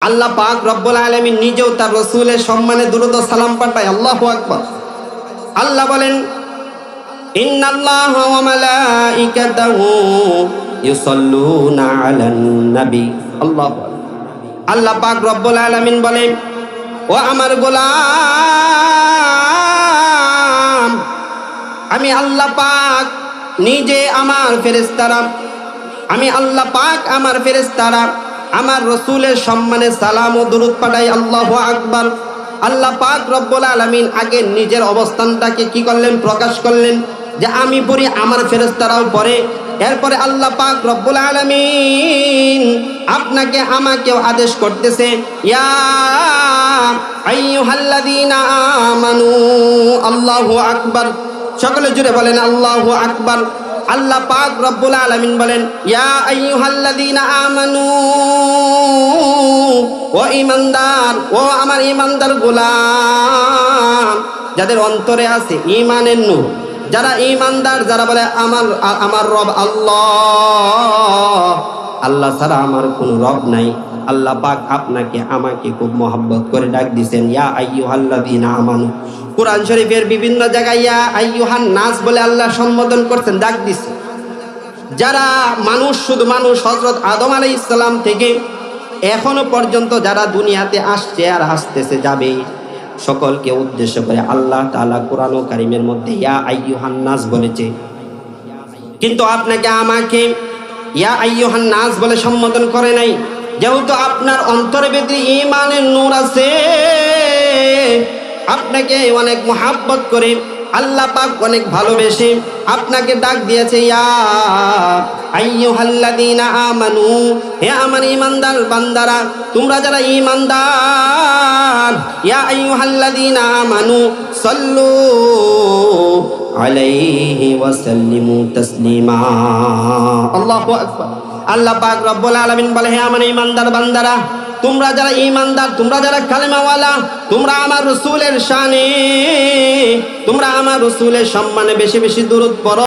আল্লাহ পাক রব্বুল আলামিন নিজেও তার রাসূলের সম্মানে দুরূদ ও সালাম পাঠায়। আল্লাহু আকবার। আল্লাহ বলেন, ইন্নাল্লাহা ওয়া মালাইকাতাহু ইউসাল্লুনা আলান নবী। আল্লাহু আকবার। আল্লাহ পাক রব্বুল আলামিন বলেন, ও আমার গোলাম, আমি আল্লাহ পাক নিজে আমার ফেরেশতারা, আমি আল্লাহ পাক আমার ফেরেশতারা আমার রাসূলের সম্মানে সালাম ও দুরূদ পাঠাই। আল্লাহু আকবার। আল্লাহ পাক রব্বুল আলামিন আগে নিজের অবস্থানটাকে কি করলেন? প্রকাশ করলেন যে আমি পড়ি, আমার ফেরেশতারাও পড়ে। এরপরে আল্লাহ পাক রব্বুল আলামিন আপনাকে আমাকেও আদেশ করতেছে, ইয়া আইয়ুহাল্লাযীনা আমানু। আল্লাহু আকবার। সকলে জুড়ে বলেন আল্লাহু আকবার। আল্লাহ পাক রব্বুল আলামিন বলেন, ইয়া আইয়ুহাল্লাযীনা আমানু, ও ঈমানদার, ও আমার ঈমানদার গোলাম, যাদের অন্তরে আছে ঈমানের নূর, যারা ঈমানদার, যারা বলে আমার রব আল্লাহ, আল্লাহ ছাড়া আমার কোনো রব নাই। আল্লাহ পাক আপনাকে আমাকে খুব মহব্বত করে ডাক দিয়েছেন, ইয়া আইয়ুহাল্লাযীনা আমানু। কুরআন শরীফের বিভিন্ন জায়গায় ইয়া আইয়ুহান নাস বলে আল্লাহ সম্বোধন করছেন, ডাক দিয়েছেন। যারা মানুষ, শুধু মানুষ, হযরত আদম আলাইহিস সালাম থেকে এখনো পর্যন্ত যারা দুনিয়াতে আসছে আর আসতেছে যাবে, সকলকে উদ্দেশ্য করে আল্লাহ তাআলা কুরআন ও কারীমের মধ্যে ইয়া আইয়ুহান নাস বলেছে। কিন্তু আপনাকে আমাকে ইয়া আইয়ুহান নাস বলে সম্বোধন করে নাই। যেহেতু আপনার অন্তরে ভিতরে ঈমানের নূর আছে, আপনাকে অনেক মহব্বত করে আল্লাহ পাক অনেক ভালোবেসে আপনাকে ডাক দিয়েছে, ইয়া আইয়ুহাল্লাযীনা আমানু, হে আমার ঈমানদার বান্দারা, তোমরা যারা ঈমানদার, ইয়া আইয়ুহাল্লাযীনা আমানু সাল্লু আলাইহি ওয়া সাল্লিমু তাসলিমা। আল্লাহু আকবার। আল্লাহ পাক রব্বুল আলামিন বলে, হে আমার ঈমানদার বান্দারা, তোমরা যারা ঈমানদার, তোমরা যারা কালেমাওয়ালা, তোমরা আমার রাসূলের শানে, তোমরা আমার রাসূলের সম্মানে বেশি বেশি দুরূদ পড়ো।